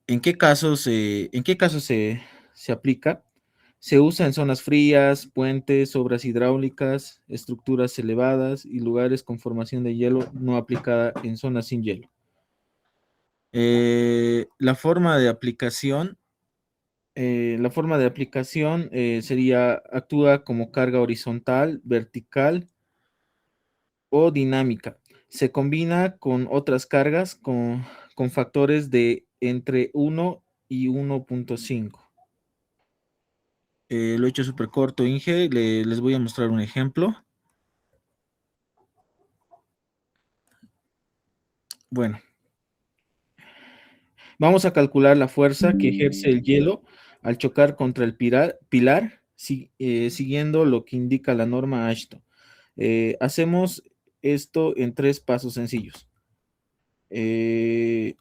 ¿En qué casos se aplica? Se usa en zonas frías, puentes, obras hidráulicas, estructuras elevadas y lugares con formación de hielo no aplicada en zonas sin hielo. La forma de aplicación, sería actúa como carga horizontal, vertical o dinámica. Se combina con otras cargas con factores de entre 1 y 1.5. Lo he hecho súper corto, Inge. Les voy a mostrar un ejemplo. Bueno, vamos a calcular la fuerza que ejerce el hielo al chocar contra el pilar, siguiendo lo que indica la norma Ashton. Hacemos esto en 3 pasos sencillos. Eh,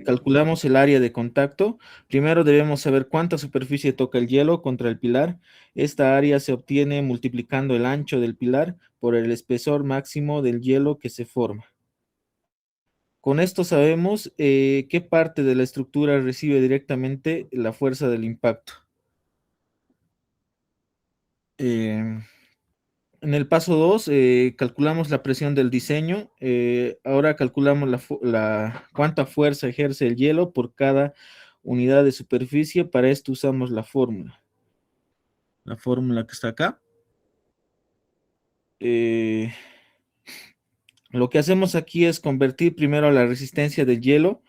Calculamos el área de contacto. Primero debemos saber cuánta superficie toca el hielo contra el pilar. Esta área se obtiene multiplicando el ancho del pilar por el espesor máximo del hielo que se forma. Con esto sabemos qué parte de la estructura recibe directamente la fuerza del impacto. Eh, en el paso 2 calculamos la presión del diseño. Ahora calculamos cuánta fuerza ejerce el hielo por cada unidad de superficie. Para esto usamos la fórmula que está acá. Eh, lo que hacemos aquí es convertir primero la resistencia del hielo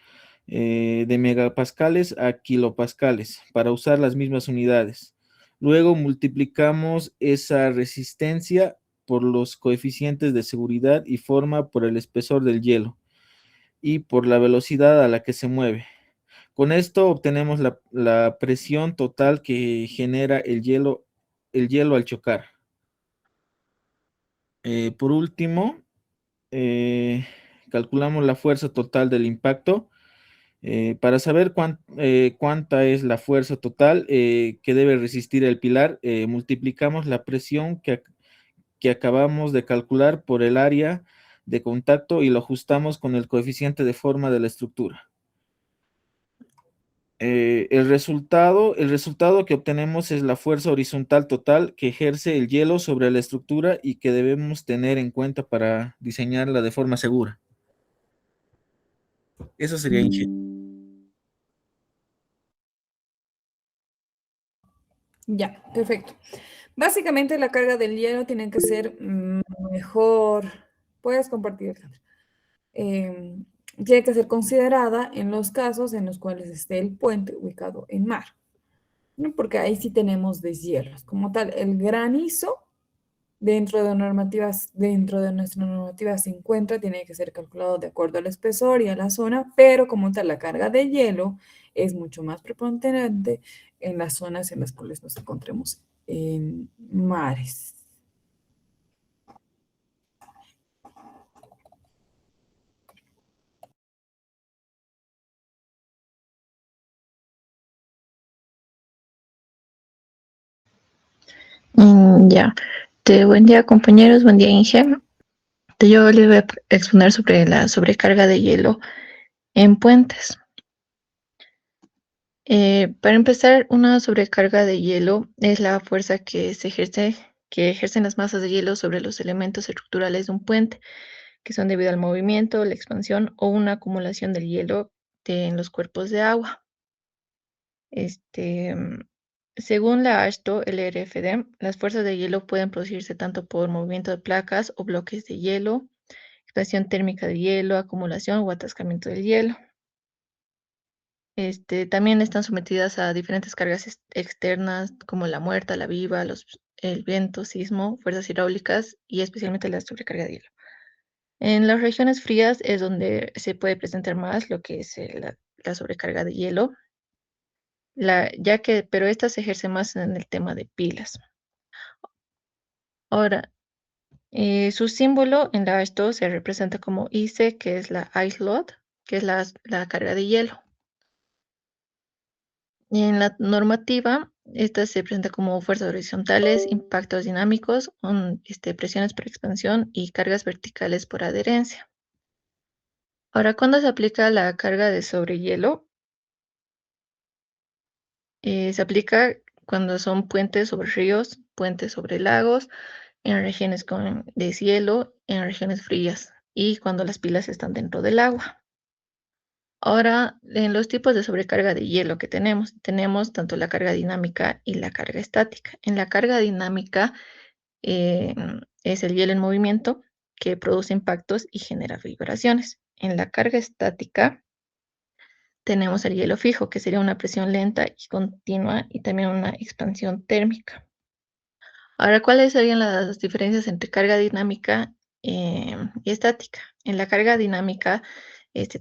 de megapascales a kilopascales para usar las mismas unidades. Luego multiplicamos esa resistencia por los coeficientes de seguridad y forma por el espesor del hielo y por la velocidad a la que se mueve. Con esto obtenemos la presión total que genera el hielo al chocar. Por último, calculamos la fuerza total del impacto. Para saber cuánta es la fuerza total que debe resistir el pilar, multiplicamos la presión que acabamos de calcular por el área de contacto y lo ajustamos con el coeficiente de forma de la estructura. El resultado que obtenemos es la fuerza horizontal total que ejerce el hielo sobre la estructura y que debemos tener en cuenta para diseñarla de forma segura. Eso sería ingenio. Ya, perfecto. Básicamente la carga del hielo tiene que ser mejor. Puedes compartir. Em, Tiene que ser considerada en los casos en los cuales esté el puente ubicado en mar, ¿no? Porque ahí sí tenemos deshielos. Como tal, el granizo dentro de nuestra normativa se encuentra, tiene que ser calculado de acuerdo al espesor y a la zona, pero como tal, la carga de hielo es mucho más preponderante en las zonas en las cuales nos encontremos en mares. Ya. Buen día, compañeros. Buen día, Inge. Yo les voy a exponer sobre la sobrecarga de hielo en puentes. Para empezar, una sobrecarga de hielo es la fuerza que ejercen las masas de hielo sobre los elementos estructurales de un puente, que son debido al movimiento, la expansión o una acumulación del hielo en los cuerpos de agua. Este, mm, Según la AASHTO, el RFD, las fuerzas de hielo pueden producirse tanto por movimiento de placas o bloques de hielo, expansión térmica de hielo, acumulación o atascamiento del hielo. También están sometidas a diferentes cargas externas como la muerta, la viva, el viento, sismo, fuerzas hidráulicas y especialmente la sobrecarga de hielo. En las regiones frías es donde se puede presentar más lo que es la sobrecarga de hielo, pero esta se ejerce más en el tema de pilas. Ahora, su símbolo en la AASHTO se representa como ICE, que es la ice load, que es la carga de hielo. Y en la normativa Esta se presenta como fuerzas horizontales, impactos dinámicos, presiones por expansión y cargas verticales por adherencia. Ahora, ¿cuándo se aplica la carga de sobrehielo? Se aplica cuando son puentes sobre ríos, puentes sobre lagos, en regiones con deshielo, en regiones frías y cuando las pilas están dentro del agua. Ahora, en los tipos de sobrecarga de hielo que tenemos tanto la carga dinámica y la carga estática. En la carga dinámica eh, es el hielo en movimiento que produce impactos y genera vibraciones. En la carga estática tenemos el hielo fijo, que sería una presión lenta y continua y también una expansión térmica. Ahora, ¿cuáles serían las diferencias entre carga dinámica y estática? En la carga dinámica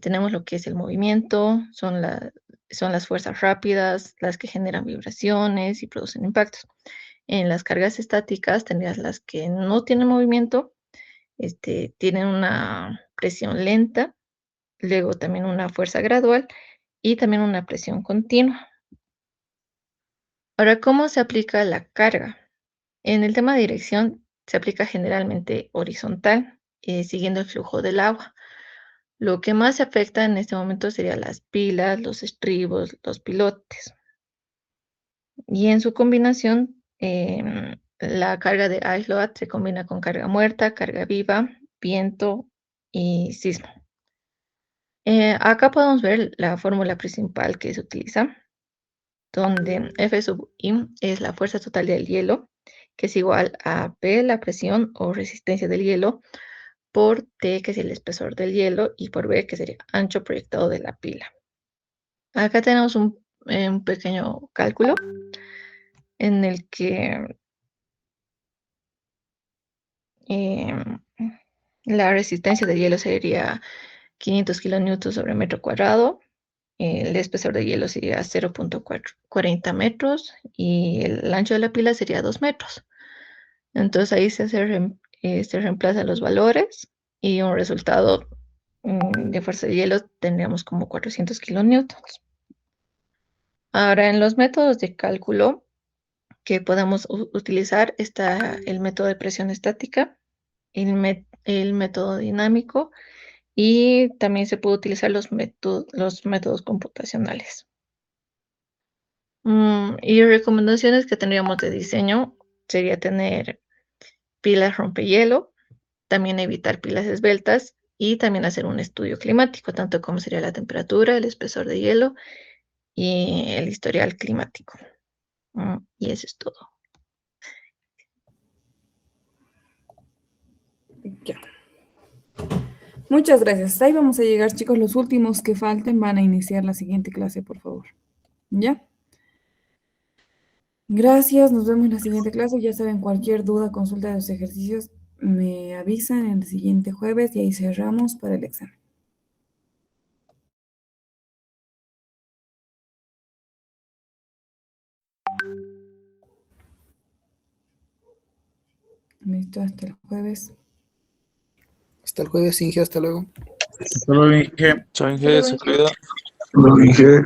tenemos lo que es el movimiento, son las fuerzas rápidas, las que generan vibraciones y producen impactos. En las cargas estáticas tendrías las que no tienen movimiento, tienen una presión lenta, luego también una fuerza gradual y también una presión continua. Ahora, ¿cómo se aplica la carga? En el tema de dirección se aplica generalmente horizontal, siguiendo el flujo del agua. Lo que más se afecta en este momento serían las pilas, los estribos, los pilotes. Y en su combinación, la carga de ice load se combina con carga muerta, carga viva, viento y sismo. Acá podemos ver la fórmula principal que se utiliza, donde F sub I es la fuerza total del hielo, que es igual a P, la presión o resistencia del hielo, por T, que es el espesor del hielo, y por B, que sería ancho proyectado de la pila. Acá tenemos un pequeño cálculo en el que la resistencia del hielo sería 500 kilonewtons sobre metro cuadrado, el espesor de hielo sería 0.40 metros y el ancho de la pila sería 2 metros. Entonces ahí se reemplazan los valores y un resultado de fuerza de hielo tendríamos como 400 kilonewtons. Ahora, en los métodos de cálculo que podemos utilizar está el método de presión estática, el método dinámico y también se puede utilizar los métodos computacionales. Y recomendaciones que tendríamos de diseño sería tener pilas rompehielo, también evitar pilas esbeltas y también hacer un estudio climático, tanto como sería la temperatura, el espesor de hielo y el historial climático. Y eso es todo. Ya. Muchas gracias. Ahí vamos a llegar, chicos. Los últimos que falten van a iniciar la siguiente clase, por favor. ¿Ya? Gracias. Nos vemos en la siguiente clase. Ya saben, cualquier duda, consulta de los ejercicios, me avisan el siguiente jueves y ahí cerramos para el examen. Listo, hasta el jueves. Hasta el jueves, Inge, hasta luego. Hasta luego, Inge. Chao, Inge, se cuida. Hasta luego, Inge.